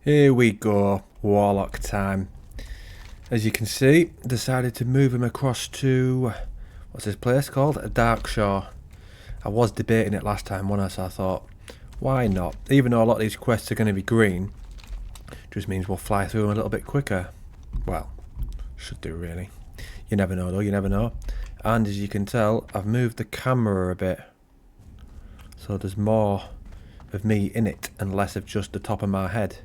Here we go, Warlock time. As you can see, decided to move him across to, what's this place called? A Darkshore. I was debating it last time, wasn't I? So I thought, why not? Even though a lot of these quests are going to be green, just means we'll fly through them a little bit quicker. Well, should do really. You never know though, you never know. And as you can tell, I've moved the camera a bit. So there's more of me in it and less of just the top of my head.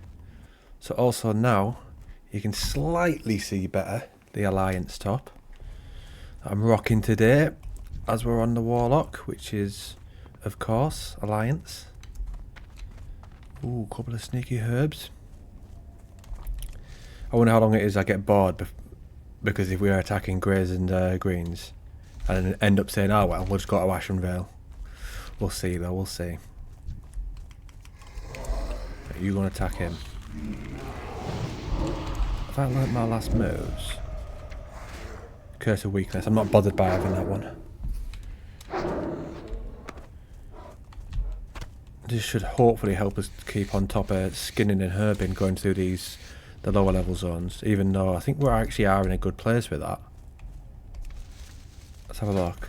So also now, you can slightly see better the Alliance top I'm rocking today as we're on the Warlock, which is, of course, Alliance. Ooh, a couple of sneaky herbs. I wonder how long it is I get bored because if we are attacking greys and greens and end up saying, oh well, we'll just go to Ashen Vale. We'll see though, we'll see. Are you going to attack him? Have I learnt my last moves? Curse of Weakness. I'm not bothered by having that one. This should hopefully help us keep on top of skinning and herbing going through the lower level zones, even though I think we actually are in a good place with that. Let's have a look.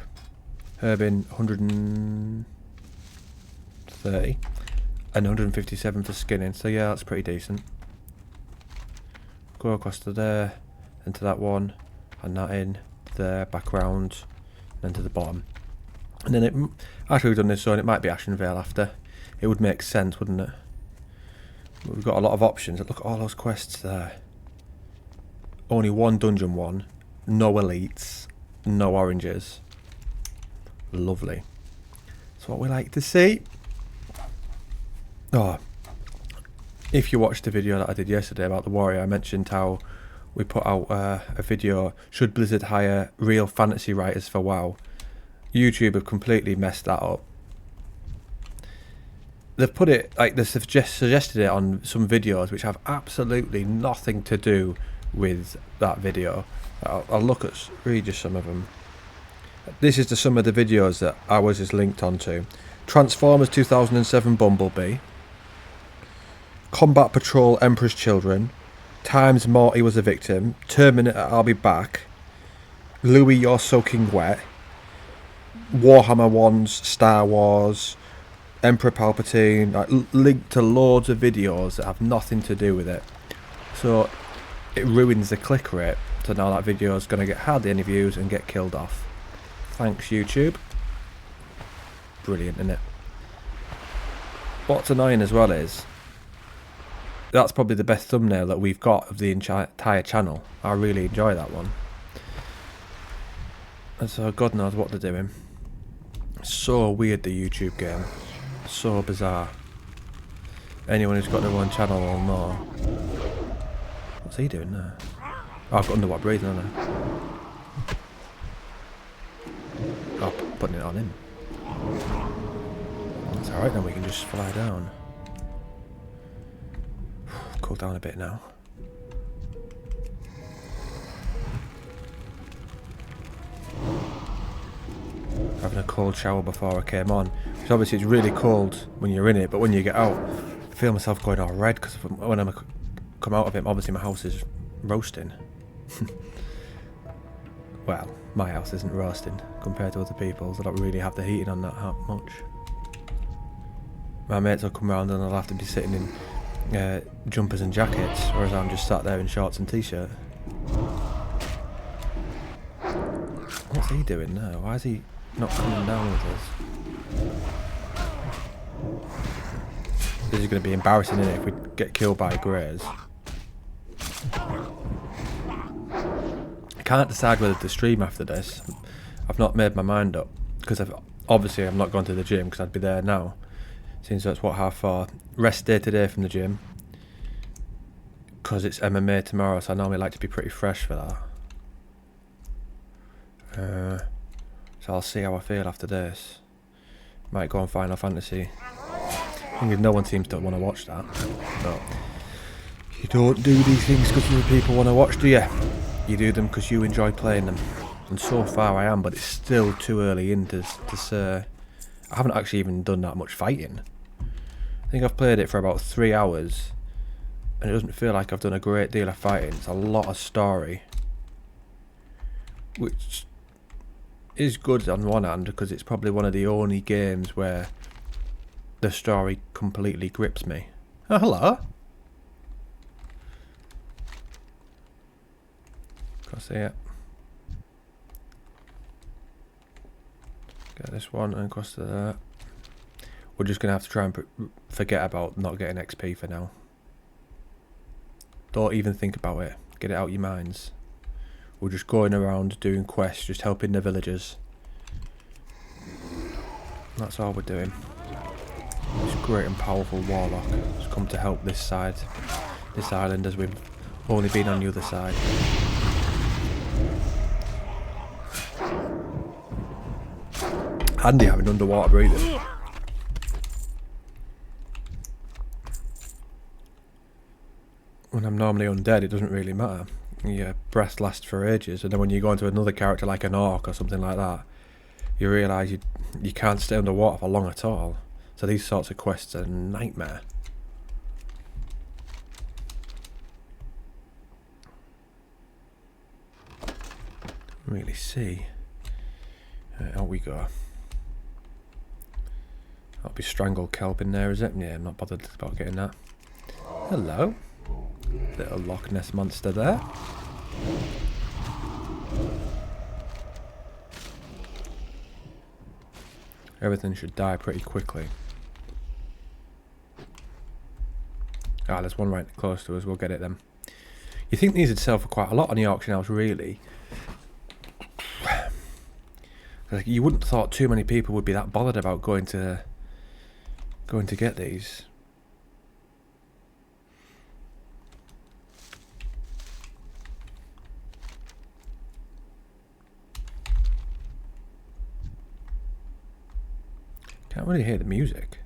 Herbing 130 and 157 for skinning, so yeah, that's pretty decent. Go across to there, into that one, and that in, there, back round, and then to the bottom. And then after we've done this zone, it might be Ashen Vale after. It would make sense, wouldn't it? We've got a lot of options. Look at all those quests there. Only one dungeon one, no elites, no oranges. Lovely. That's what we like to see. Oh, if you watched the video that I did yesterday about the warrior, I mentioned how we put out a video, should Blizzard hire real fantasy writers for WoW? YouTube have completely messed that up. They've put it, like they've suggested it on some videos which have absolutely nothing to do with that video. I'll read you some of them. This is some of the videos that ours is linked onto. Transformers 2007 Bumblebee. Combat Patrol Emperor's Children. Times Morty Was a Victim. Terminator I'll Be Back. Louis You're Soaking Wet. Warhammer 1's Star Wars. Emperor Palpatine, like, linked to loads of videos that have nothing to do with it. So it ruins the click rate. So now that video is going to get hardly any views and get killed off. Thanks YouTube. Brilliant, isn't it? What's annoying as well is that's probably the best thumbnail that we've got of the entire channel. I really enjoy that one. And so God knows what they're doing. So weird, the YouTube game. So bizarre. Anyone who's got their own channel will know. What's he doing there? Oh, I've got underwater breathing, haven't I? Oh, putting it on him. That's alright then, we can just fly down. Cool down a bit now. Having a cold shower before I came on. Because obviously it's really cold when you're in it, but when you get out, I feel myself going all red because when I come out of it, obviously my house is roasting. Well, my house isn't roasting compared to other people's. I don't really have the heating on that much. My mates will come round and I'll have to be sitting in jumpers and jackets, whereas I'm just sat there in shorts and t-shirt. What's he doing now? Why is he not coming down with us? This is going to be embarrassing, isn't it, if we get killed by greys. I can't decide whether to stream after this. I've not made my mind up because obviously I'm not going to the gym because I'd be there now. Seems that's what, 4:30. Rest day today from the gym because it's MMA tomorrow, so I normally like to be pretty fresh for that. So I'll see how I feel after this. Might go on Final Fantasy. I think no one seems to want to watch that. But you don't do these things because other people want to watch, do you? You do them because you enjoy playing them. And so far I am, but it's still too early in to say. I haven't actually even done that much fighting. I think I've played it for about 3 hours. and it doesn't feel like I've done a great deal of fighting. It's a lot of story, which is good on one hand because it's probably one of the only games where the story completely grips me. Oh, hello. Across here. Get this one and across to that. We're just going to have to try and forget about not getting XP for now. Don't even think about it. Get it out of your minds. We're just going around doing quests, just helping the villagers. That's all we're doing. This great and powerful Warlock has come to help this side, this island, as we've only been on the other side. Handy having underwater breathing. When I'm normally undead, it doesn't really matter. Your breath lasts for ages, and then when you go into another character like an orc or something like that, you realise you can't stay underwater for long at all. So these sorts of quests are a nightmare. Don't really see. Right, out we go. That'll be strangled kelp in there, is it? Yeah, I'm not bothered about getting that. Hello. Little Loch Ness monster there. Everything should die pretty quickly. Ah, there's one right close to us. We'll get it then. You think these would sell for quite a lot on the auction house, really? Like, you wouldn't have thought too many people would be that bothered about going to get these. Can't really hear the music.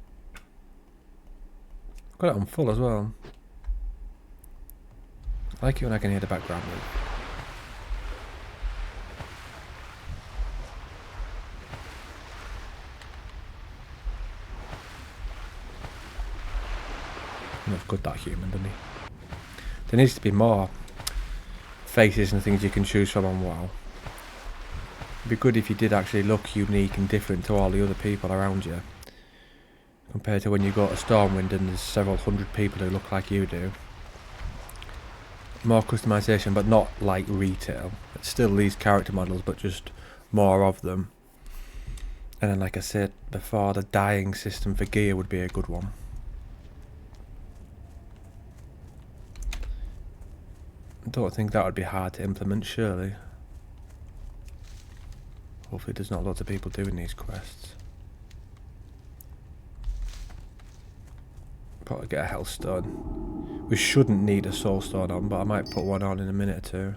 Got it on full as well. I like it when I can hear the background music. Looks good, that human, doesn't he? There needs to be more faces and things you can choose from on WoW. It'd be good if you did actually look unique and different to all the other people around you, compared to when you go to Stormwind and there's several hundred people who look like you do. More customization, but not like retail. It's still these character models, but just more of them. And then, like I said before, the dyeing system for gear would be a good one. I don't think that would be hard to implement, surely. Hopefully there's not lots of people doing these quests. Probably get a Hellstone. We shouldn't need a Soulstone on, but I might put one on in a minute or two.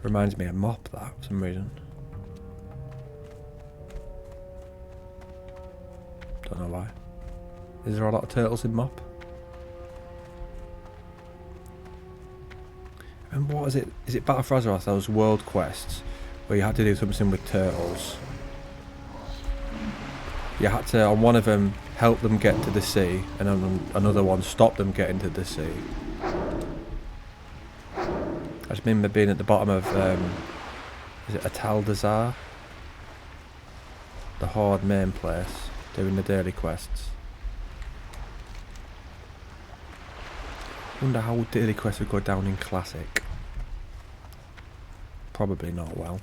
Reminds me of Mop, that, for some reason. Don't know why. Is there a lot of turtles in Mop? And what is it? Is it Battle for Azeroth, those world quests, where you had to do something with turtles? You had to, on one of them, help them get to the sea, and on another one, stop them getting to the sea. I just remember being at the bottom of, is it Ataldazar? The Horde main place, doing the daily quests. Wonder how daily quests would go down in Classic. Probably not well.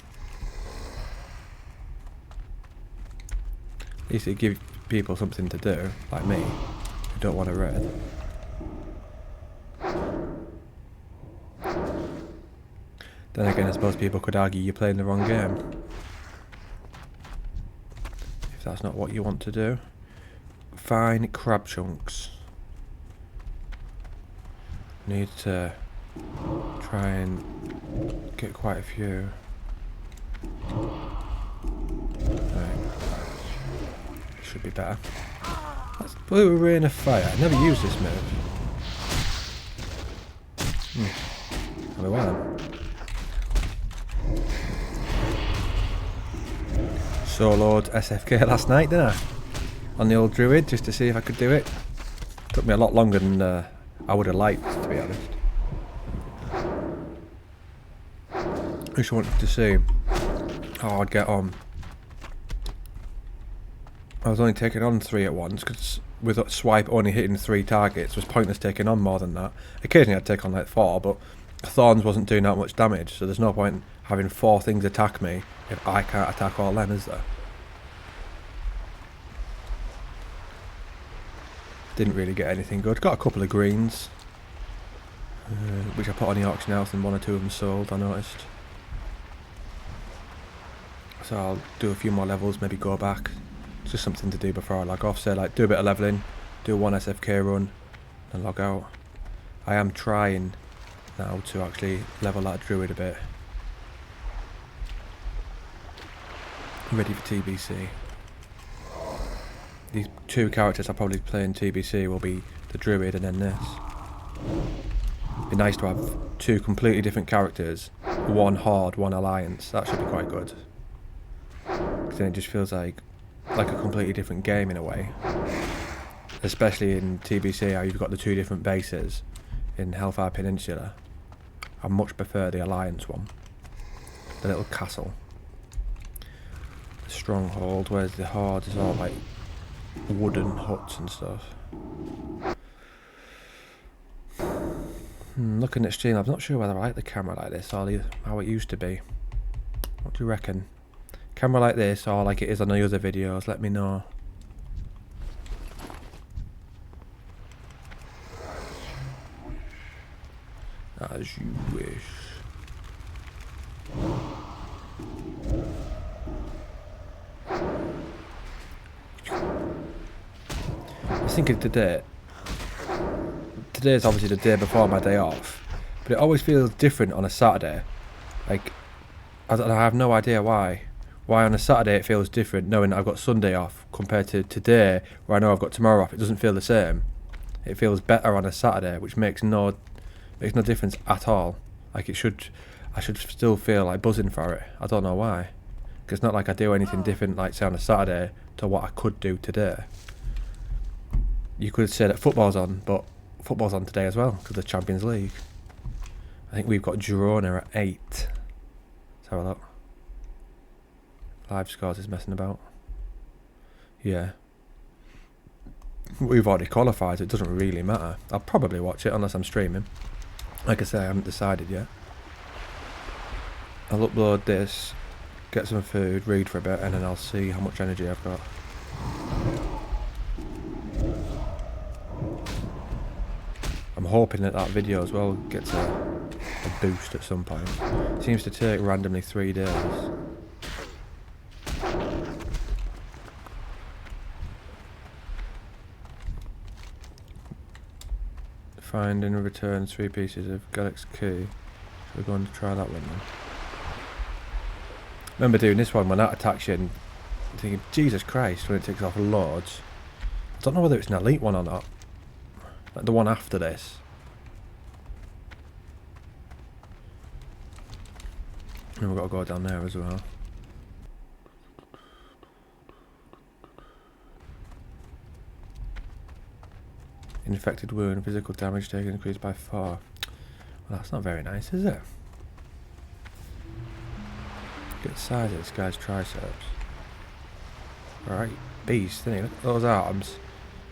At least it gives people something to do, like me, who don't want to raid. Then again, I suppose people could argue you're playing the wrong game. If that's not what you want to do. Fine crab chunks. Need to try and get quite a few. Right. Should be better. That's Blue Rain of Fire. I never used this move. Very well. Soloed SFK last night, didn't I? On the old druid, just to see if I could do it. Took me a lot longer than I would have liked, to be honest. I just wanted to see how I'd get on. I was only taking on 3 at once, because with a swipe only hitting 3 targets, it was pointless taking on more than that. Occasionally I'd take on like 4, but Thorns wasn't doing that much damage, so there's no point having 4 things attack me if I can't attack all them, is there? Didn't really get anything good. Got a couple of greens, which I put on the auction house, and 1 or 2 of them sold, I noticed. So I'll do a few more levels, maybe go back. It's just something to do before I log off. So like do a bit of leveling, do 1 SFK run, and log out. I am trying now to actually level that druid a bit. Ready for TBC. These 2 characters I'll probably play in TBC will be the druid and then this. It'd be nice to have 2 completely different characters, 1 horde, 1 alliance. That should be quite good. Because then it just feels like a completely different game in a way. Especially in TBC, how you've got the 2 different bases in Hellfire Peninsula. I much prefer the alliance one. The little castle. The stronghold, whereas the horde is all like wooden huts and stuff. Looking at Streamlabs, I'm not sure whether I like the camera like this or how it used to be. What do you reckon? Camera like this or like it is on the other videos, let me know. As you wish. I was thinking today is obviously the day before my day off, but it always feels different on a Saturday. Like, I have no idea why on a Saturday it feels different knowing I've got Sunday off compared to today where I know I've got tomorrow off. It doesn't feel the same. It feels better on a Saturday, which makes no difference at all. Like I should still feel like buzzing for it. I don't know why. Because it's not like I do anything different, like say on a Saturday, to what I could do today. You could say that football's on, but football's on today as well because of the Champions League. I think we've got Girona at 8. Let's have a look. Live scores is messing about. Yeah. We've already qualified, so it doesn't really matter. I'll probably watch it unless I'm streaming. Like I say, I haven't decided yet. I'll upload this, get some food, read for a bit, and then I'll see how much energy I've got. I'm hoping that video as well gets a boost at some point. It seems to take randomly 3 days. Find and return 3 pieces of Galaxy Key. So we're going to try that one then. Remember doing this one when that attacks you and thinking, Jesus Christ, when it takes off loads. I don't know whether it's an elite one or not. Like the one after this. And we've got to go down there as well. Infected wound, physical damage taken increased by 4. Well, that's not very nice, is it? Get the size of this guy's triceps. Right, beast, isn't he? Look at those arms.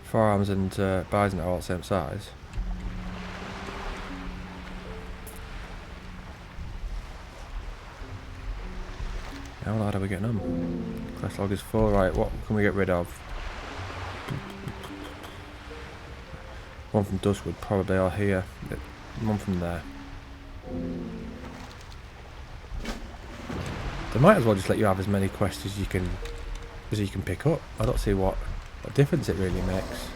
Forearms and bison are all the same size. How hard are we getting on? Class log is full. Right, what can we get rid of? One from Duskwood probably, or here. One from there. They might as well just let you have as many quests as you can pick up. I don't see what difference it really makes.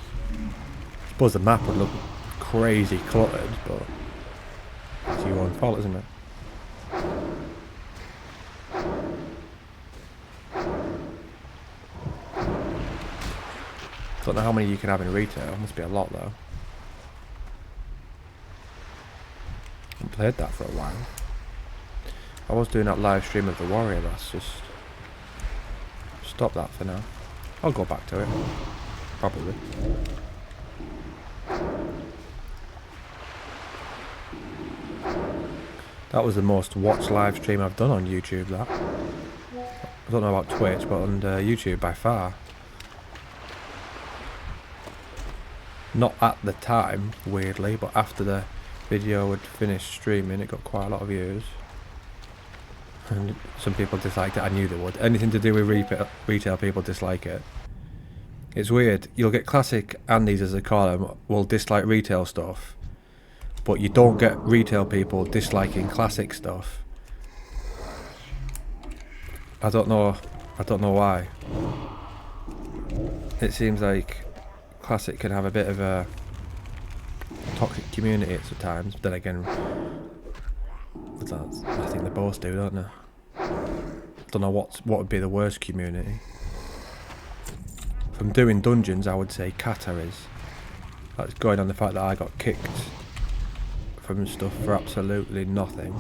I suppose the map would look crazy cluttered, but it's your own fault, isn't it? Don't know how many you can have in retail. Must be a lot though. Haven't played that for a while. I was doing that live stream of the Warrior. That's just stop that for now. I'll go back to it. Probably. That was the most watched live stream I've done on YouTube, that. I don't know about Twitch, but on YouTube by far. Not at the time, weirdly, but after the video had finished streaming, it got quite a lot of views. And some people disliked it. I knew they would. Anything to do with retail, people dislike it. It's weird. You'll get classic Andes, as they call them, will dislike retail stuff, but you don't get retail people disliking classic stuff. I don't know why. It seems like classic can have a bit of a toxic community at times. But then again, I think they both do, don't they? Don't know what would be the worst community. From doing dungeons, I would say Kata is. That's going on the fact that I got kicked from stuff for absolutely nothing.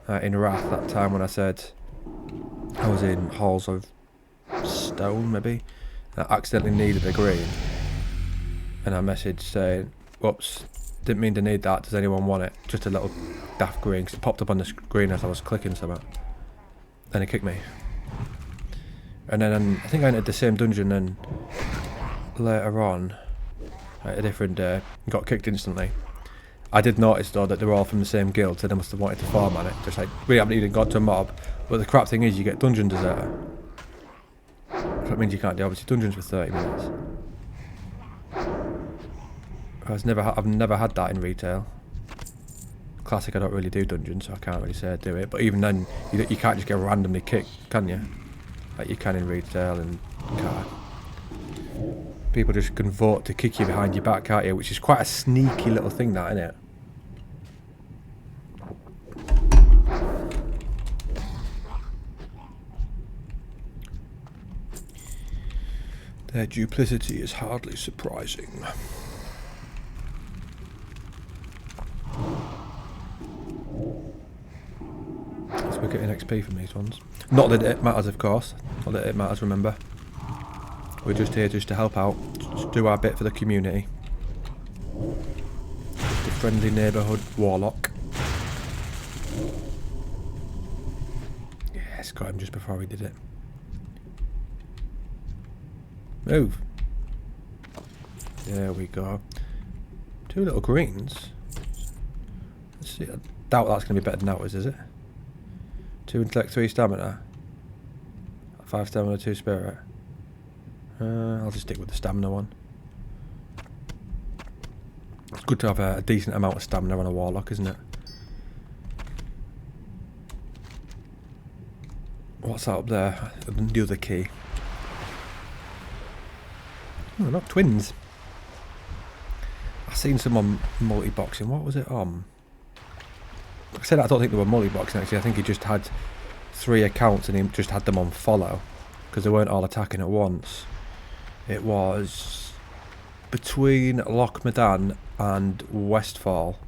In Wrath, that time when I said I was in Halls of Stone, maybe, and I accidentally needed a green, and I messaged saying, whoops, didn't mean to need that, does anyone want it? Just a little daft green, because it popped up on the screen as I was clicking something. Then he kicked me. And then I think I entered the same dungeon, and later on, a different day, got kicked instantly. I did notice though that they were all from the same guild, so they must have wanted to farm on it. Just like, we haven't even got to a mob, but the crap thing is you get dungeon deserter. That means you can't do obviously dungeons for 30 minutes. I've never had that in retail. Classic, I don't really do dungeons, so I can't really say I do it. But even then, you can't just get randomly kicked, can you? Like you can in retail and car. People just can vote to kick you behind your back, can't you? Which is quite a sneaky little thing, that, isn't it? Their duplicity is hardly surprising. So we're getting XP from these ones. Not that it matters, of course. Not that it matters, remember. We're just here just to help out. Just do our bit for the community. Just a friendly neighbourhood warlock. Yes, got him just before we did it. Move. There we go. 2 little greens. Let's see. I doubt that's going to be better than ours, is it? 2 intellect, 3 stamina. 5 stamina, 2 spirit. I'll just stick with the stamina one. It's good to have a decent amount of stamina on a warlock, isn't it? What's that up there? The other key. Oh, not twins. I've seen someone multi-boxing. What was it on? Like I said, I don't think they were multi-boxing actually. I think he just had 3 accounts and he just had them on follow because they weren't all attacking at once. It was between Loch Medan and Westfall.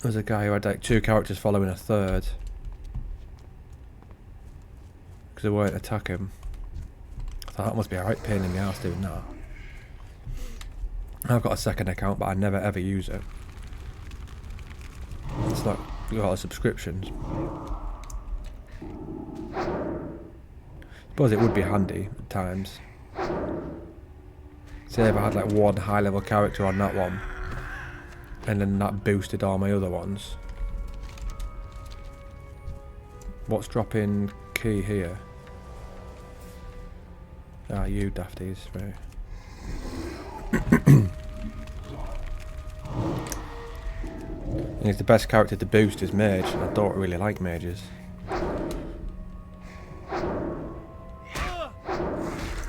There was a guy who had like 2 characters following a third because they weren't attacking. I thought that must be a right pain in the ass doing that. I've got a second account, but I never ever use it. It's not got a lot of subscriptions. Suppose it would be handy at times. Say if I had like 1 high level character on that one, and then that boosted all my other ones. What's dropping key here? Ah, you dafties, right. And if the best character to boost is mage, I don't really like mages.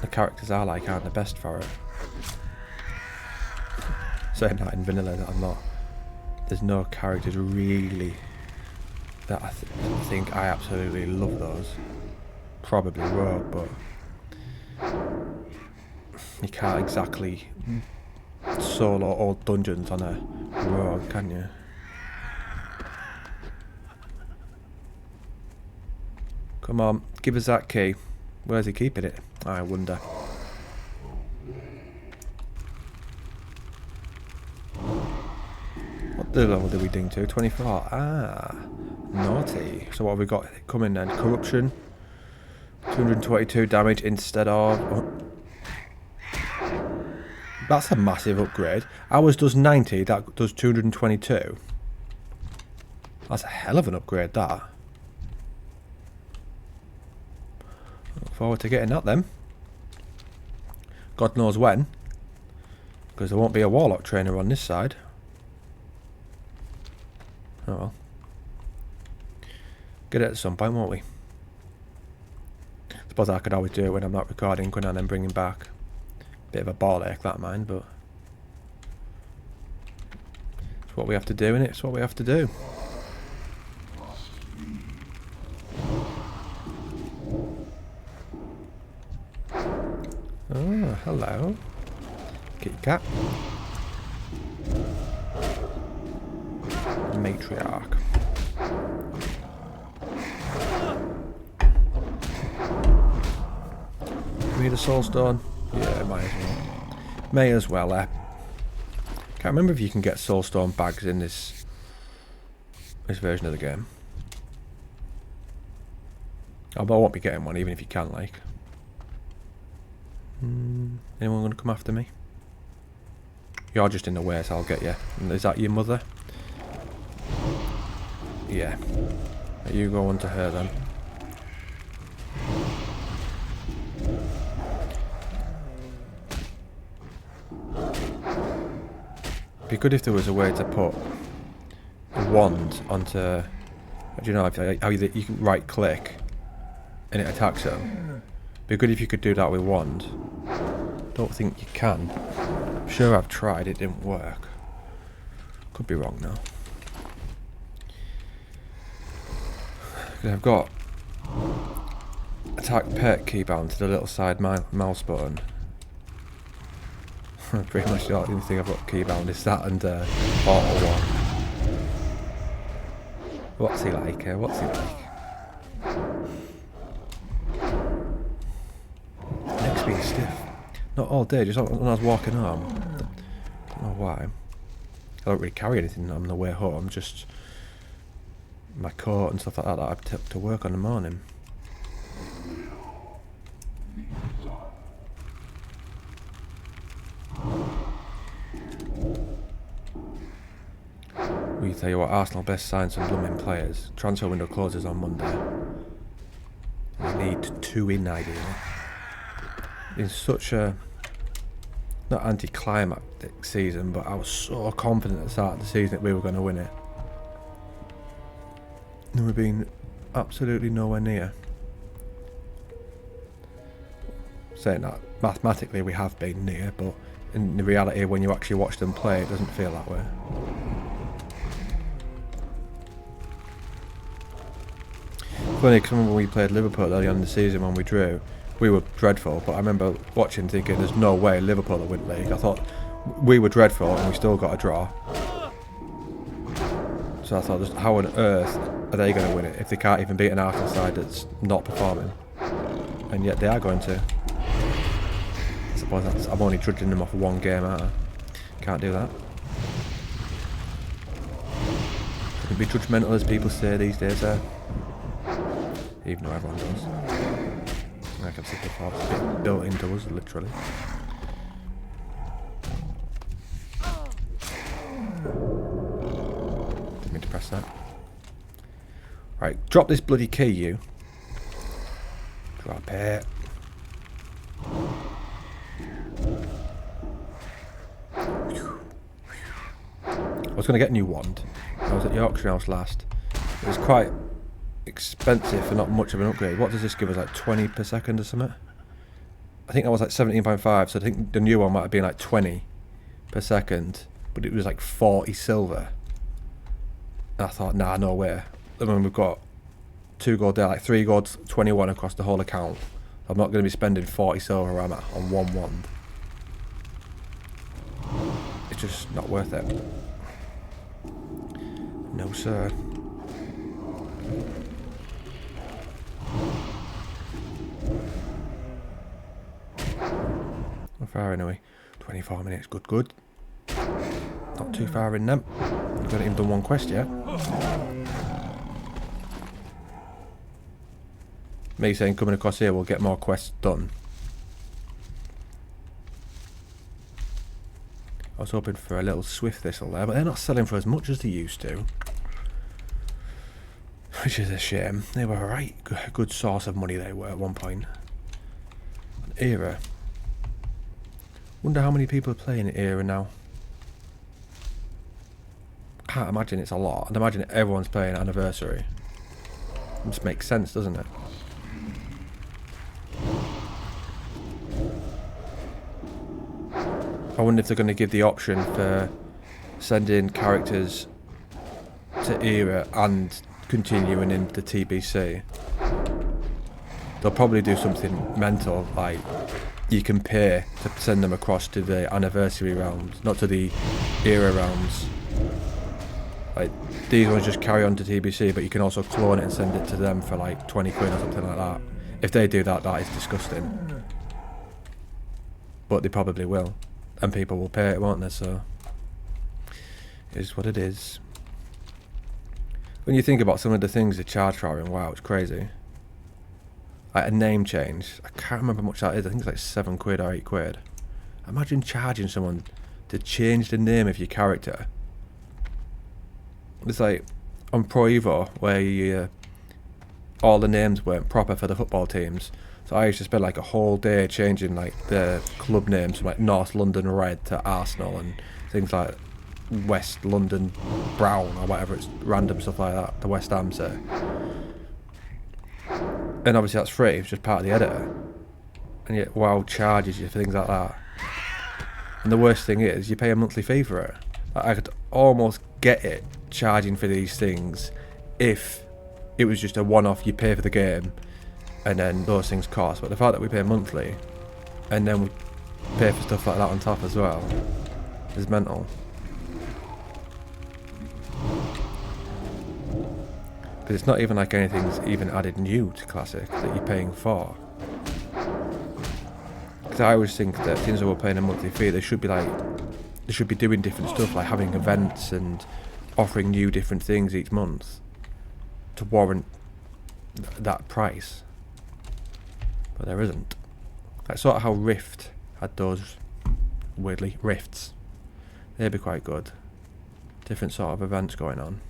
The characters I like aren't the best for it. Saying that in vanilla, that I'm not. There's no characters really that I think I absolutely love those. Probably Rogue, but you can't exactly solo all dungeons on a Rogue, can you? Come on, give us that key. Where's he keeping it? I wonder. What The level did we ding to? 24. Ah, naughty. So what have we got coming then? Corruption. 222 damage instead of... Oh. That's a massive upgrade. Ours does 90, that does 222. That's a hell of an upgrade, that. Look forward to getting that then. God knows when. Because there won't be a Warlock trainer on this side. Oh well. Get it at some point, won't we? Suppose I could always do it when I'm not recording, couldn't I, and then bring him back. Bit of a ball ache, that mind, but it's what we have to do, innit? It's what we have to do. Oh, hello. Kitty cat. Matriarch. We need a soul stone? Yeah, might as well. May as well, Can't remember if you can get soulstone bags in this version of the game. Although I won't be getting one, even if you can, like. Anyone going to come after me? You're just in the way, so I'll get you. Is that your mother? Yeah. You go on to her then. It'd be good if there was a way to put a wand onto... Do you know how you can right click and it attacks them? It'd be good if you could do that with wand. Don't think you can. I'm sure I've tried, it didn't work. Could be wrong now. I've got attack pet key bound to the little side mouse button. Pretty much the only thing I've got keybound is that and auto one. What's he like? What's he like? Neck's being stiff. Not all day, just when I was walking home. Don't know why. I don't really carry anything on the way home, just my coat and stuff like that I took to work on the morning. We tell you what, Arsenal best sign some blooming players. Transfer window closes on Monday. We need 2 in ideally. In such a not anticlimactic season, but I was so confident at the start of the season that we were going to win it. And we've been absolutely nowhere near. Saying that, mathematically we have been near, but in the reality when you actually watch them play it doesn't feel that way. Funny, because when we played Liverpool early on in the season when we drew, we were dreadful, but I remember watching thinking there's no way Liverpool will win the league. I thought we were dreadful and we still got a draw. So I thought, how on earth are they going to win it if they can't even beat an Arsenal side that's not performing? And yet they are going to. I suppose I'm only judging them off one game, aren't I? Can't do that. Shouldn't be judgmental as people say these days, even though everyone does. I can see the thoughts being built into us, literally. Didn't mean to press that. Right, drop this bloody key, you. Drop it. I was going to get a new wand. I was at Yorkshire House last. It was quite expensive for not much of an upgrade. What does this give us, like 20 per second or something? I think that was like 17.5, so I think the new one might have been like 20 per second, but it was like 40 silver. And I thought, nah, no way. And then we've got 2 gold there, like 3 gold, 21 across the whole account. I'm not going to be spending 40 silver on one wand. It's just not worth it. No, sir. How far anyway? 24 minutes, good. Not Not too far in them. We haven't even done one quest yet. Me saying coming across here will get more quests done. I was hoping for a little swift thistle there, but they're not selling for as much as they used to. Which is a shame. They were a right good source of money, they were at one point. An era. Wonder how many people are playing it era now. Can't imagine it's a lot. I'd imagine everyone's playing Anniversary. It just makes sense, doesn't it? I wonder if they're going to give the option for sending characters to era and continuing into TBC. They'll probably do something mental, like you can pay to send them across to the Anniversary realms, not to the era realms. Like these ones just carry on to TBC, but you can also clone it and send it to them for like 20 quid or something like that. If they do that, that is disgusting. But they probably will. And people will pay it, won't they? So, it is what it is. When you think about some of the things they charge for in WoW, it's crazy. Like a name change. I can't remember how much that is. I think it's like 7 quid or 8 quid. Imagine charging someone to change the name of your character. It's like on Pro Evo, where you, all the names weren't proper for the football teams. So I used to spend like a whole day changing like the club names from like North London Red to Arsenal and things like West London Brown or whatever. It's random stuff like that. The West Ham say. And obviously that's free. It's just part of the editor. And yet WoW charges you for things like that. And the worst thing is you pay a monthly fee for it. Like, I could almost get it charging for these things if it was just a one-off. You pay for the game. And then those things cost, but the fact that we pay monthly and then we pay for stuff like that on top as well is mental. Because it's not even like anything's even added new to Classic that you're paying for. Because I always think that things that we're paying a monthly fee, they should be doing different stuff, like having events and offering new different things each month to warrant that price. But there isn't. Like sort of how Rift had those, weirdly, rifts. They'd be quite good. Different sort of events going on.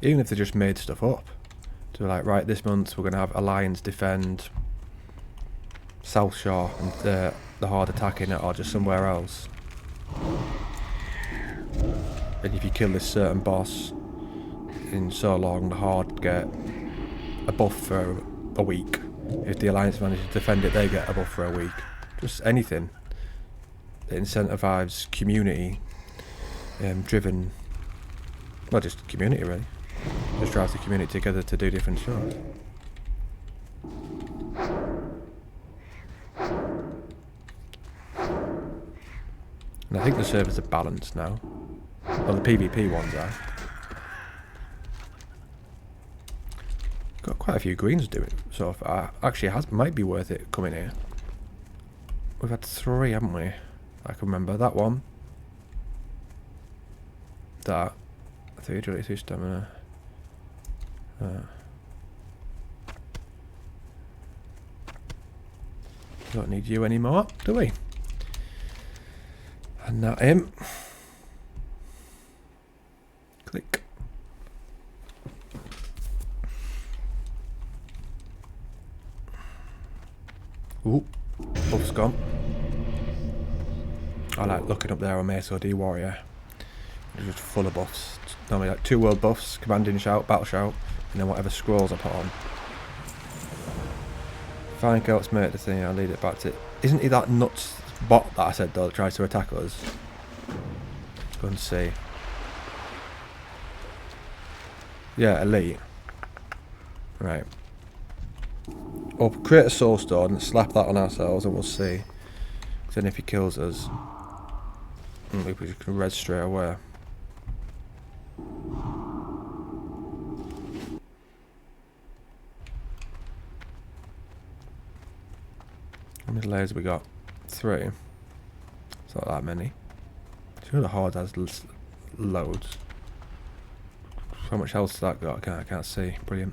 Even if they just made stuff up. So like, right, this month we're going to have Alliance defend South Shore and the Horde attacking it, or just somewhere else. And if you kill this certain boss in so long, the Horde get a buff for a week. If the Alliance manages to defend it, they get a buff for a week. Just anything that incentivises community driven, well, just community really. Just drives the community together to do different stuff. And I think the servers are balanced now. Well, the PvP ones are. Got quite a few greens doing so far. Actually, might be worth it coming here. We've had 3, haven't we? I can remember that one. That. 3 agility, 2 stamina. Don't need you anymore, do we? And that him. Click. Ooh, buff's gone. I like looking up there on my SOD warrior. It's just full of buffs. It's normally like 2 world buffs, commanding shout, battle shout, and then whatever scrolls I put on. Fine, Celts mate, the thing, I'll lead it back to... Isn't he that nuts bot that I said though that tries to attack us? Let's go and see. Yeah, elite. Right. Or create a soul stone and slap that on ourselves and we'll see. Then if he kills us, we can red straight away. How many layers have we got? 3. It's not that many. Sure, the horde has loads. How much else has that got? I can't see. Brilliant.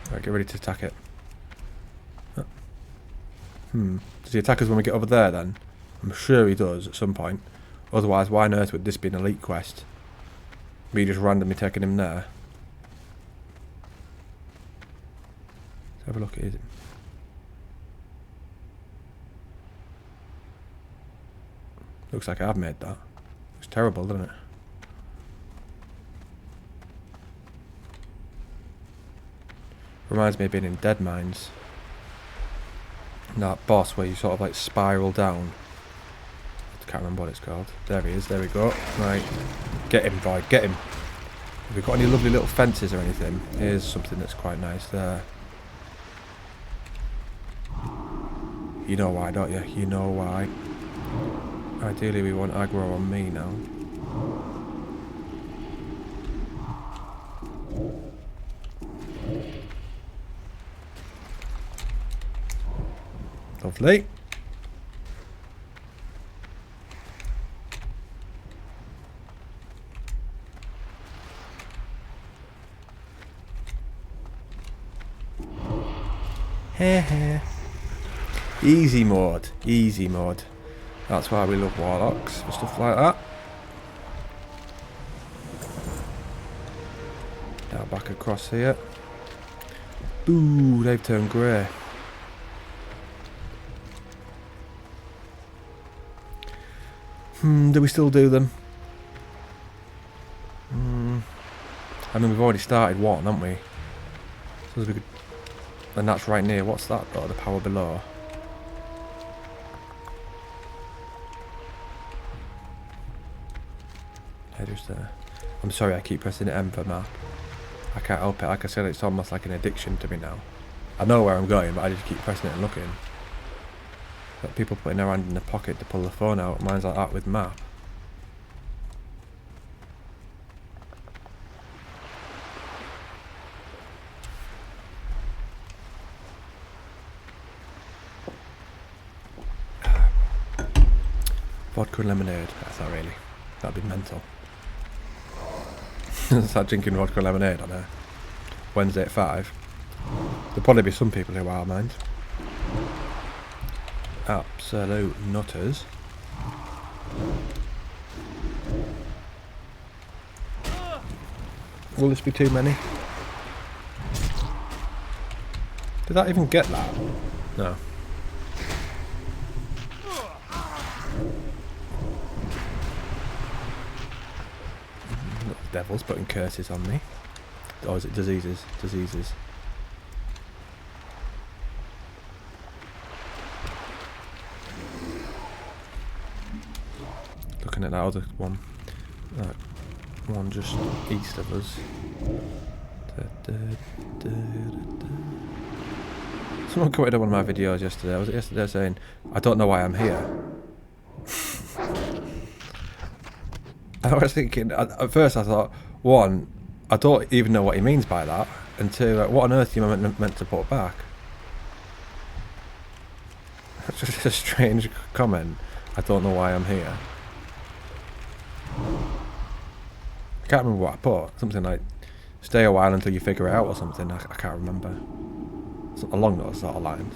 Right, get ready to attack it. Does he attack us when we get over there then? I'm sure he does at some point. Otherwise, why on earth would this be an elite quest? Me just randomly taking him there. Let's have a look at it. Looks like I've made that. It's terrible, doesn't it? Reminds me of being in Dead Mines. That boss where you sort of like spiral down. I can't remember what it's called. There he is, there we go. Right. Get him, Void, get him. Have we got any lovely little fences or anything? Here's something that's quite nice there. You know why, don't you? You know why. Ideally we want aggro on me now. Lovely. Easy mode, easy mode. That's why we love warlocks and stuff like that. Now back across here. Ooh, they've turned grey. Do we still do them? I mean, we've already started one, haven't we? So we could, and that's right near. What's that though? The power below. Yeah, just there. I'm sorry, I keep pressing M for map. I can't help it. Like I said, it's almost like an addiction to me now. I know where I'm going, but I just keep pressing it and looking. Like people putting their hand in their pocket to pull the phone out. Mine's like that with map. Vodka and lemonade. That's not really. That'd be mental. Start drinking vodka and lemonade on a Wednesday at 5. There'll probably be some people who are, mind. Absolute nutters. Will this be too many? Did that even get that? No. Not the devils putting curses on me. Or is it diseases? Diseases. Looking at that other one. That one just east of us. Someone commented on one of my videos yesterday. Was it yesterday saying, I don't know why I'm here. I was thinking, at first I thought, one, I don't even know what he means by that, and two, like, what on earth are you meant to put back? That's just a strange comment. I don't know why I'm here. I can't remember what I put. Something like, stay a while until you figure it out or something. I can't remember. Something along those sort of lines.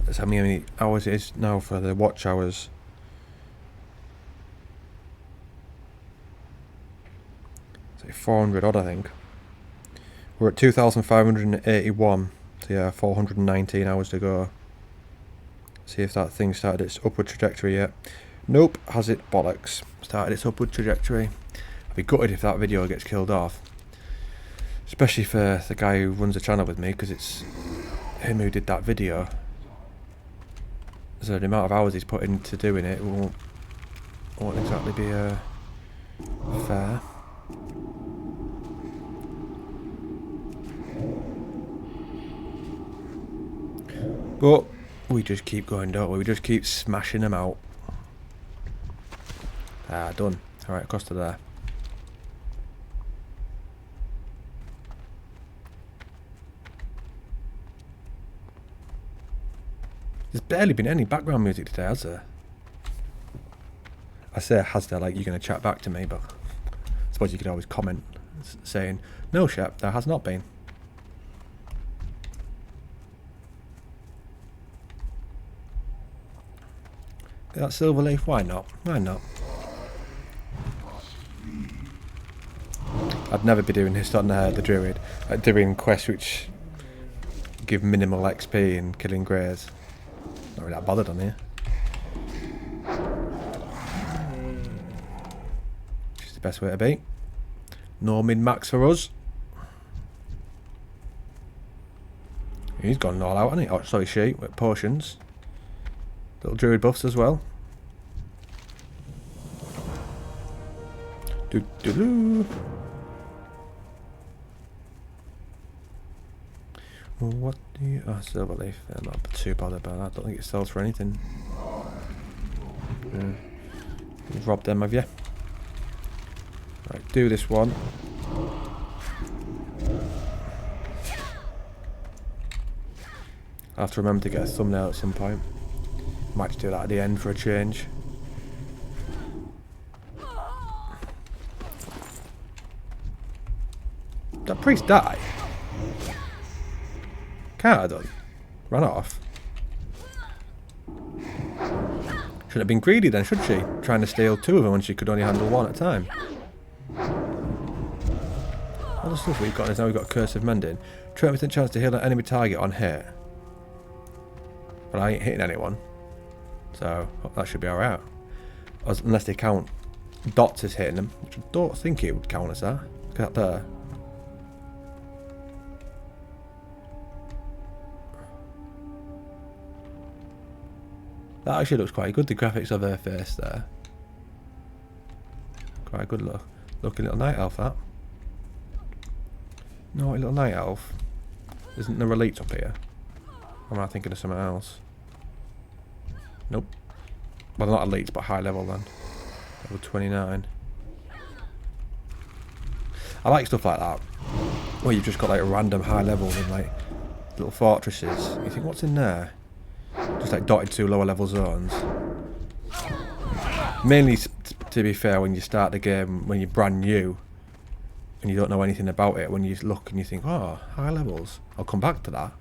That's how many hours it is now for the watch hours. It's like 400 odd, I think. We're at 2,581. So yeah, 419 hours to go. See if that thing started its upward trajectory yet. Nope, has it bollocks. Started its upward trajectory. I'd be gutted if that video gets killed off. Especially for the guy who runs the channel with me, because it's him who did that video. So the amount of hours he's put into doing it won't exactly be fair. But we just keep going, don't we? We just keep smashing them out. Ah, done. Alright, across to there. There's barely been any background music today, has there? I say has there like you're going to chat back to me, but I suppose you could always comment saying, no, Shep, there has not been. That silver leaf, why not? Why not? I'd never be doing this on the druid. Doing quests which give minimal XP and killing greys. Not really that bothered on here. Which is the best way to be. No min-max for us. He's gone all out, hasn't he? Oh, sorry, she, with potions. Little druid buffs as well. Do-do-do. Well, what do you... Oh, silver leaf. I'm not too bothered about that. I don't think it sells for anything. You've robbed them, have you? Right, do this one. I'll have to remember to get a thumbnail at some point. Might just do that at the end for a change. Did that priest die? Can't have done. Ran off. Shouldn't have been greedy then, should she? Trying to steal two of them when she could only handle one at a time. All the stuff we've got is now we've got Curse of Mending. 20% chance to heal an enemy target on hit. But I ain't hitting anyone. So that should be alright. Unless they count dots as hitting them. Which I don't think it would count as that. Look at that there. That actually looks quite good, the graphics of her face there. Quite a good look. Looking little night elf, that. No, a little night elf. Isn't there elites up here? Or am I thinking of something else? Nope. Well, not elites, but high level then. Level 29. I like stuff like that. Where you've just got like random high levels and like little fortresses. You think, what's in there? Just like dotted to lower level zones. Mainly, to be fair, when you start the game, when you're brand new and you don't know anything about it, when you look and you think, oh, high levels, I'll come back to that.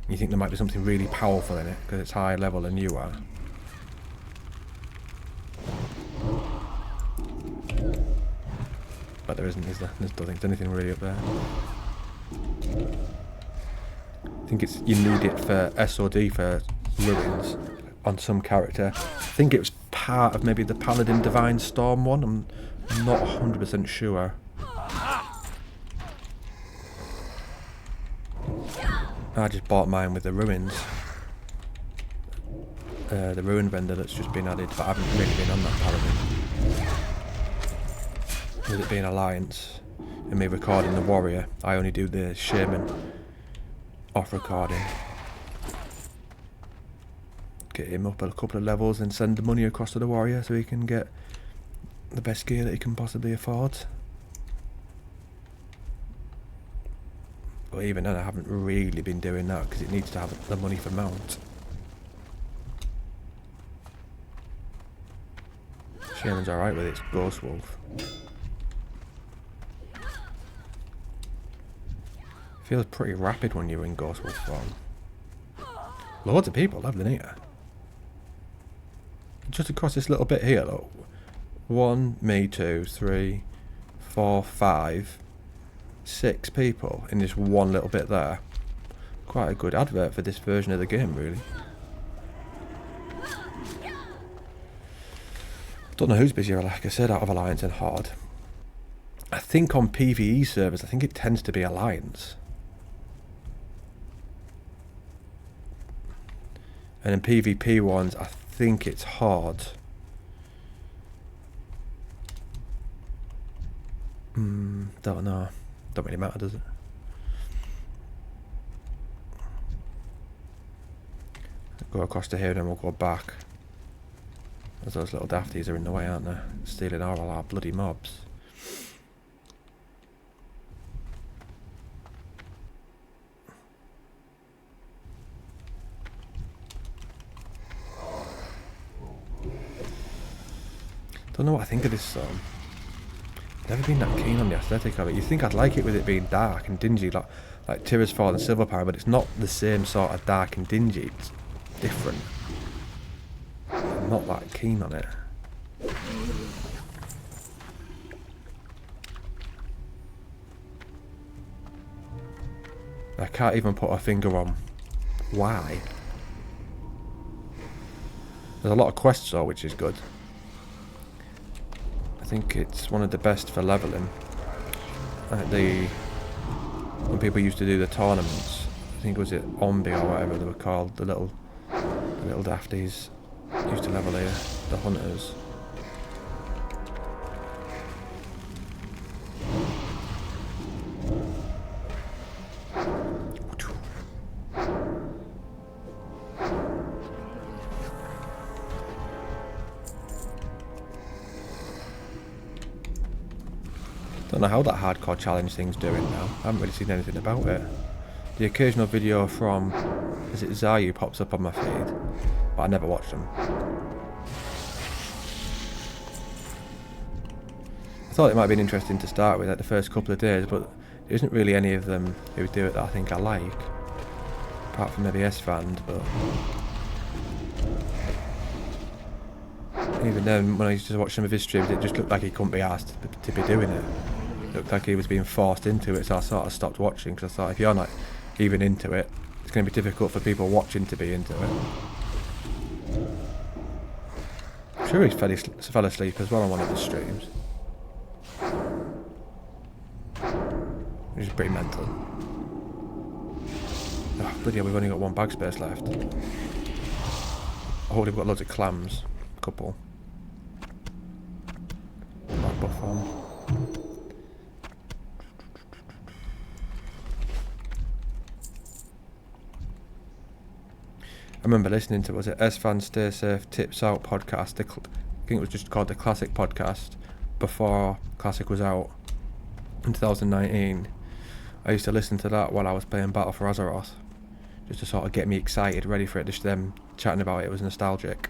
You think there might be something really powerful in it because it's higher level than you are. But there isn't, is there? I don't think there's anything really up there. I think it's you need it for SOD for ruins on some character. I think it was part of maybe the Paladin Divine Storm one. I'm not 100% sure. I just bought mine with the ruins. The ruin vendor that's just been added, but I haven't really been on that Paladin. With it being Alliance and me recording the Warrior, I only do the Shaman off recording. Get him up a couple of levels and send the money across to the Warrior so he can get the best gear that he can possibly afford. But even then I haven't really been doing that because it needs to have the money for mount. Shaman's alright with its Ghost Wolf. Feels pretty rapid when you're in Ghost Wolf form. Loads of people living here. Just across this little bit here, look. 1, me, 2, 3, 4, 5, 6 people in this one little bit there. Quite a good advert for this version of the game, really. Don't know who's busier, like I said, out of Alliance and Horde. I think on PvE servers, I think it tends to be Alliance. And in PvP ones, I think it's Horde. Don't know. Don't really matter, does it? Go across to here and then we'll go back. As those little dafties are in the way, aren't they? Stealing all our bloody mobs. Don't know what I think of this song. Never been that keen on the aesthetic of it. You think I'd like it with it being dark and dingy, like Tyr's Fall and Silverpine, but it's not the same sort of dark and dingy. It's different. I'm not that keen on it. I can't even put a finger on why. There's a lot of quests though, which is good. I think it's one of the best for leveling. When people used to do the tournaments, I think it was Ombi or whatever they were called, the little dafties used to level here, the hunters. Don't know how that hardcore challenge thing's doing now. I haven't really seen anything about it. The occasional video from, is it Zayu, pops up on my feed, but I never watched them. I thought it might have been interesting to start with, like the first couple of days, but there isn't really any of them who do it that I think I like. Apart from maybe S-Fand, but... even then, when I used to watch some of his streams, it just looked like he couldn't be asked to be doing it. It looked like he was being forced into it, so I sort of stopped watching, because I thought if you're not even into it, it's going to be difficult for people watching to be into it. I'm sure he fell asleep as well on one of his streams. Which is pretty mental. Oh, bloody hell, we've only got one bag space left. I hope we've got loads of clams. A couple. Bag buff on. I remember listening to, was it S-Fan Stay Safe Tips Out podcast? I think it was just called the Classic podcast before Classic was out in 2019. I used to listen to that while I was playing Battle for Azeroth, just to sort of get me excited, ready for it. Just them chatting about it was nostalgic.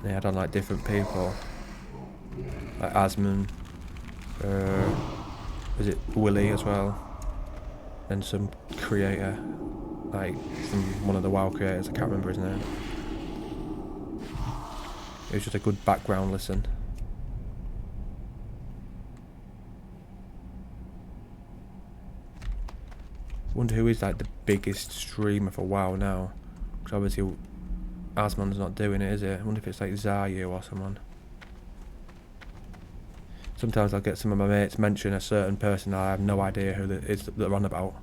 They had on like different people, like Asman, was it Willie as well, and some creator, like from one of the WoW creators, I can't remember his name. It was just a good background listen. Wonder who is like the biggest streamer for WoW now, because obviously Asman's not doing it, is it? I wonder if it's like Zayu or someone. Sometimes I'll get some of my mates mention a certain person, I have no idea who it is that they're on about.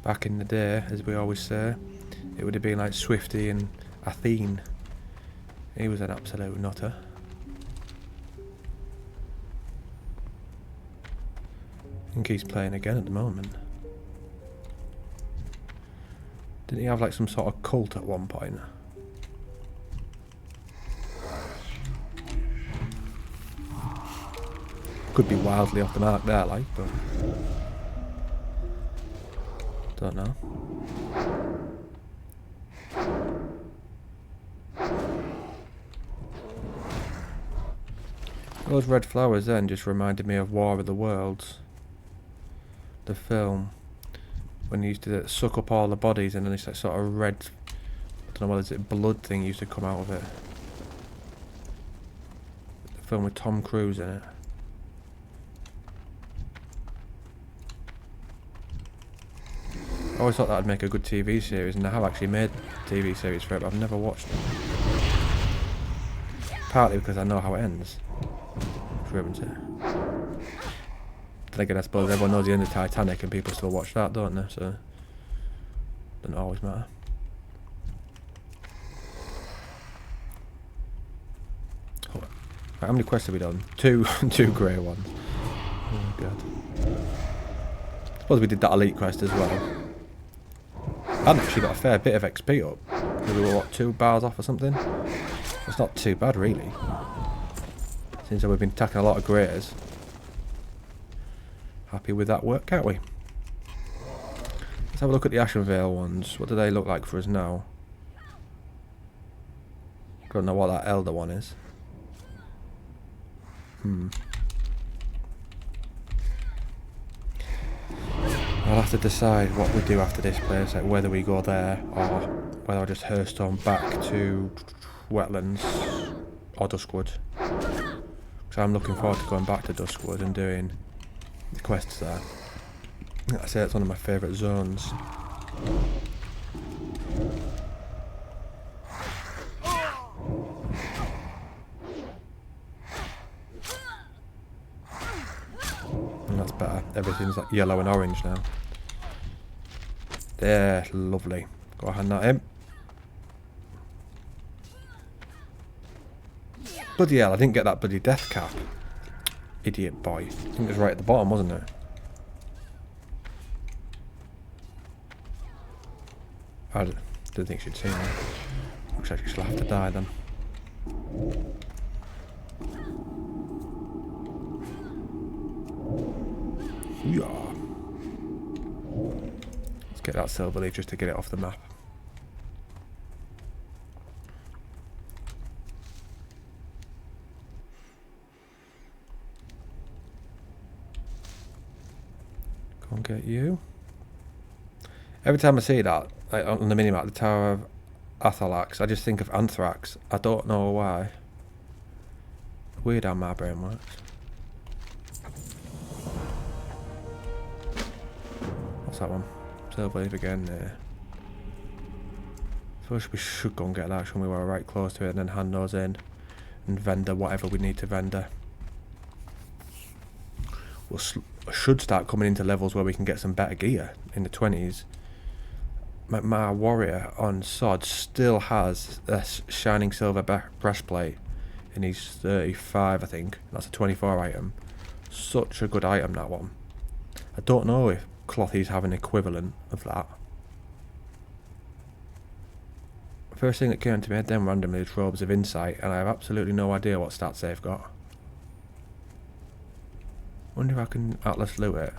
Back in the day, as we always say, it would have been like Swifty and Athene. He was an absolute nutter. I think he's playing again at the moment. Didn't he have like some sort of cult at one point? Could be wildly off the mark there, like, but don't know. Those red flowers then just reminded me of War of the Worlds, the film, when you used to suck up all the bodies and then this like sort of red, I don't know what is it, blood thing used to come out of it. The film with Tom Cruise in it. I always thought that would make a good TV series, and I have actually made a TV series for it, but I've never watched it. Partly because I know how it ends. True, isn't it? Then again, I suppose everyone knows the end of Titanic and people still watch that, don't they? So, doesn't always matter. Right, how many quests have we done? Two grey ones. Oh god. Suppose we did that elite quest as well. And actually got a fair bit of XP up. We were what, 2 bars off or something? It's not too bad really. Seems like we've been attacking a lot of greaters. Happy with that work, can't we? Let's have a look at the Ashen Vale ones. What do they look like for us now? Don't know what that Elder one is. I'll have to decide what we do after this place, like whether we go there or whether I just Hearthstone back to Wetlands or Duskwood. So I'm looking forward to going back to Duskwood and doing the quests there. I say it's one of my favourite zones. And that's better. Everything's like yellow and orange now. There, lovely. Go hand that in. Bloody hell, I didn't get that bloody death cap. Idiot boy. I think it was right at the bottom, wasn't it? I didn't think she'd seen me. Looks like she'll have to die then. Yeah. Let's get that silver leaf just to get it off the map. Go and get you. Every time I see that, like on the minimap, the Tower of Athalax, I just think of Anthrax. I don't know why. Weird how my brain works. What's that one? Silver leaf again there. Suppose we should go and get that when we were right close to it and then hand those in and vendor whatever we need to vendor. We should start coming into levels where we can get some better gear in the 20s. My warrior on Sod still has a shining silver breastplate and he's 35 I think. That's a 24 item. Such a good item, that one. I don't know if Clothies have an equivalent of that. First thing that came to my head then randomly is Robes of Insight, and I have absolutely no idea what stats they've got. Wonder if I can Atlas loot it.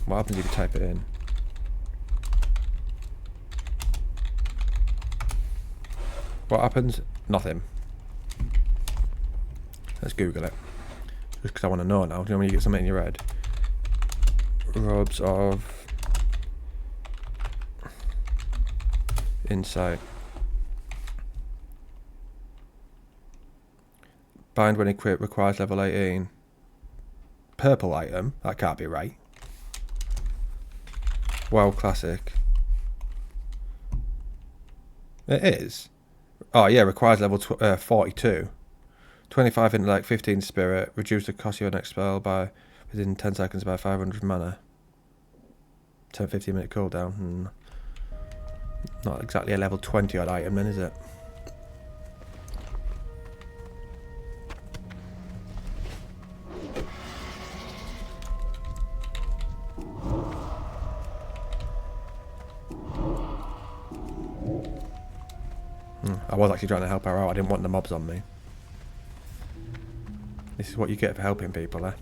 What happens if you type it in? What happens? Nothing. Let's Google it. Just because I want to know now. Do you know when you get something in your head? Robes of Insight. Bind when equipped requires level 18. Purple item? That can't be right. WoW Classic. It is. Oh yeah, requires level 42. 25 intellect, 15 spirit. Reduce the cost of your next spell by within 10 seconds by 500 mana. 10-15 minute cooldown. Not exactly a level 20 odd item then, is it? I was actually trying to help her out. I didn't want the mobs on me. This is what you get for helping people, eh?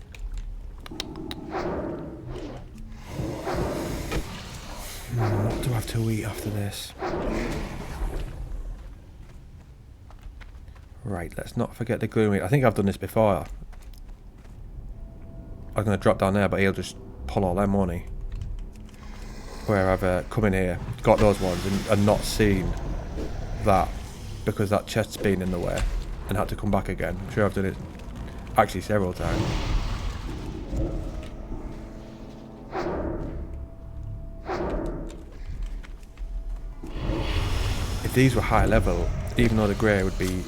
What do I have to eat after this? Right, let's not forget the gloomy. I think I've done this before. I'm going to drop down there, but he'll just pull all them, won't he? Where I've come in here, got those ones, and not seen that because that chest's been in the way and had to come back again. I'm sure I've done it actually several times. If these were high level, even though the grey would be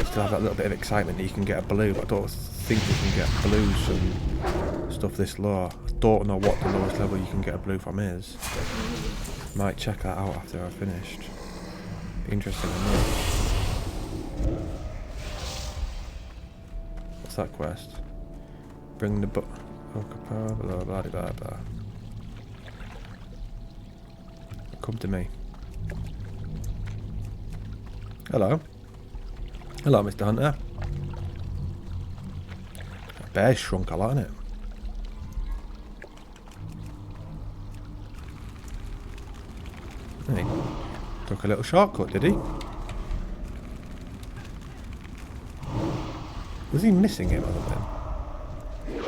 still have that little bit of excitement that you can get a blue, but I don't think you can get blues from stuff this low. I don't know what the lowest level you can get a blue from is. Might check that out after I've finished. Be interesting to know. What's What's that quest? Bring the book. Blah blah blah blah blah. Come to me. Hello. Hello, Mr. Hunter. That bear's shrunk a lot, hasn't it? He took a little shortcut, did he? Was he missing him or something?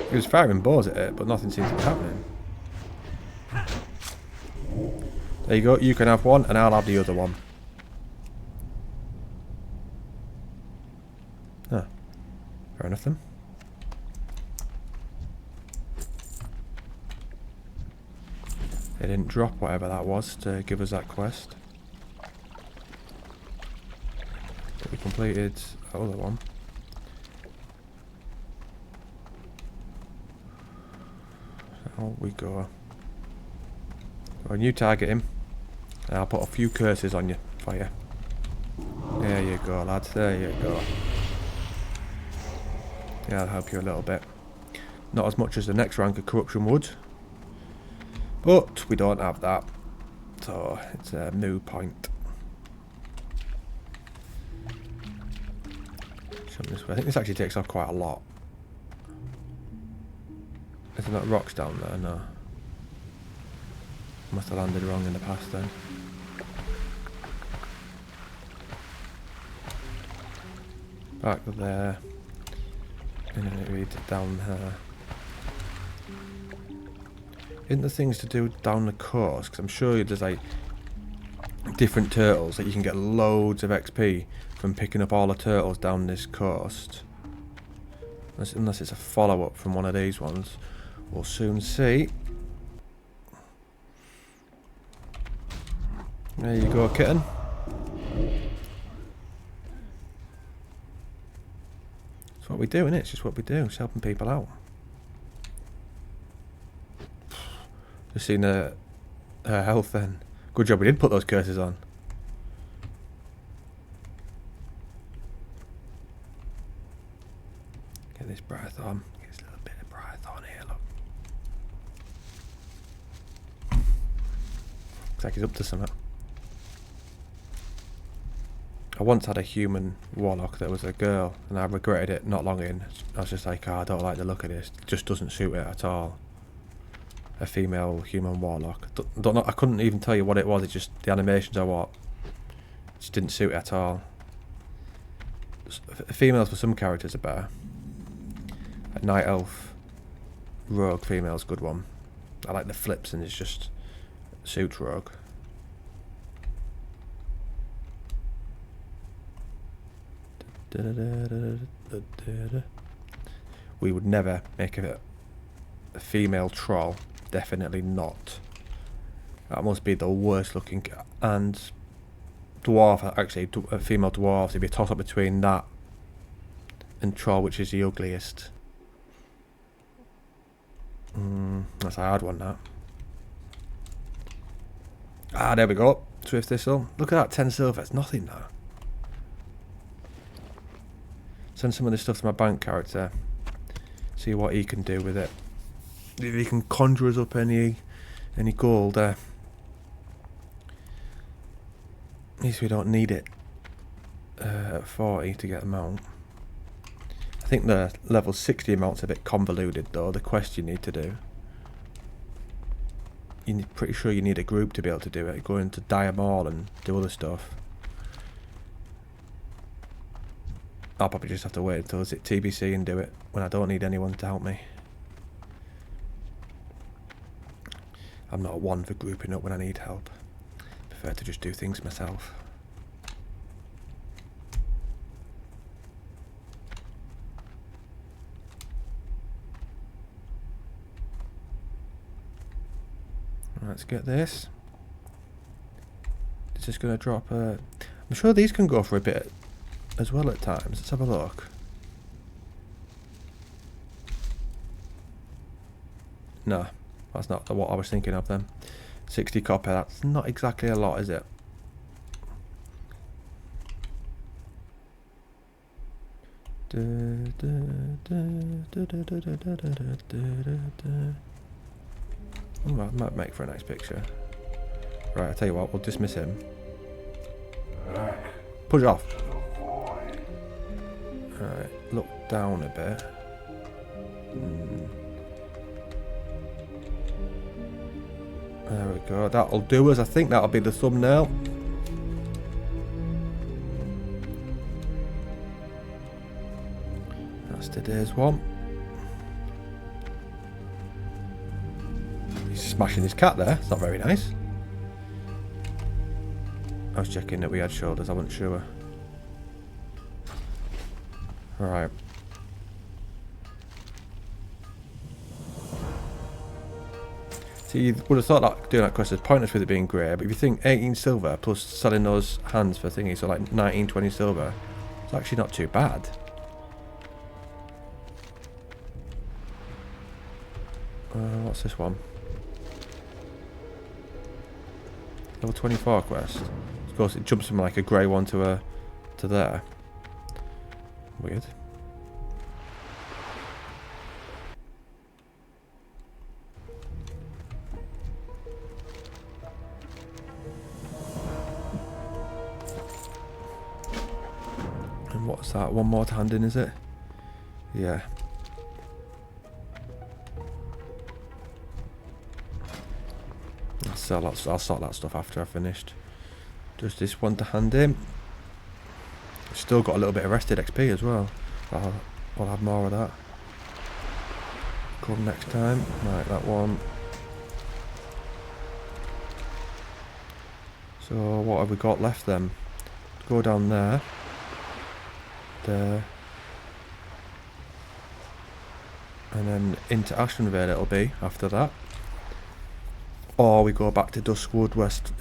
He was firing balls at it, but nothing seems to be happening. There you go, you can have one and I'll have the other one. Ah, fair enough then. They didn't drop whatever that was to give us that quest. But we completed the other one. So we go. When you target him, and I'll put a few curses on you for you. There you go, lads. There you go. Yeah, I'll help you a little bit. Not as much as the next rank of corruption would. But we don't have that. So it's a moot point. This way. I think this actually takes off quite a lot. Is there not rocks down there? No. Must have landed wrong in the past then. Back there. And then it reads it down there. Isn't there things to do down the coast? Because I'm sure there's like different turtles that you can get loads of XP from picking up all the turtles down this coast. Unless it's a follow-up from one of these ones. We'll soon see. There you go, kitten. It's what we do, innit? It's just what we do. It's helping people out. Just seen her health then. Good job we did put those curses on. Get this breath on. Get this little bit of breath on here, look. Looks like he's up to something. I once had a human warlock that was a girl, and I regretted it not long in. I was just like, oh, I don't like the look of this. It just doesn't suit it at all. A female human warlock. Don't know, I couldn't even tell you what it was. It just the animations or what. It just didn't suit it at all. Females for some characters are better. A night elf rogue female's a good one. I like the flips and it's just suits rogue. We would never make a female troll. Definitely not. That must be the worst looking. And dwarf, actually, a female dwarf, it'd be a toss up between that and troll, which is the ugliest. That's a hard one, that. Ah, there we go. Swift Thistle. Look at that, 10 silver. It's nothing now. Send some of this stuff to my bank character. See what he can do with it. If he can conjure us up any gold there. At least we don't need it at 40 to get a mount. I think the level 60 mount's a bit convoluted though, the quest you need to do. You're pretty sure you need a group to be able to do it. Go into Dire Maul and do other stuff. I'll probably just have to wait until it's at TBC and do it when I don't need anyone to help me. I'm not one for grouping up when I need help. I prefer to just do things myself. Let's get this. It's just going to drop a... I'm sure these can go for a bit as well at times. Let's have a look. No, that's not what I was thinking of then. 60 copper, that's not exactly a lot, is it? Oh, that might make for a nice picture. Right, I'll tell you what, we'll dismiss him. Push it off. Alright, look down a bit. There we go, that'll do us. I think that'll be the thumbnail. That's today's one. He's smashing his cat there, it's not very nice. I was checking that we had shoulders, I wasn't sure. Alright. See, you would have thought that doing that quest is pointless with it being grey, but if you think 18 silver plus selling those hands for thingy, so like 19, 20 silver, it's actually not too bad. What's this one? Level 24 quest. Of course, it jumps from like a grey one to there. Weird. And what's that? One more to hand in, is it? Yeah. I'll sort that stuff after I've finished. Just this one to hand in. Still got a little bit of rested XP as well. I'll have more of that. Come next time. Right, that one. So what have we got left then? Go down there. There. And then into Ashtonvale it'll be after that. Or we go back to Duskwood,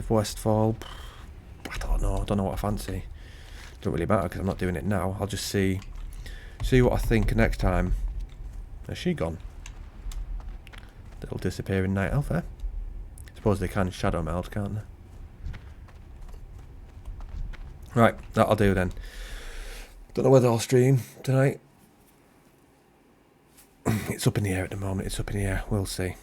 Westfall. I don't know what I fancy. Don't really matter because I'm not doing it now. I'll just see what I think next time. Has she gone? Little disappearing night elf, eh? Suppose they can shadow meld, can't they? Right, that'll do then. Don't know whether I'll stream tonight. It's up in the air at the moment. It's up in the air. We'll see.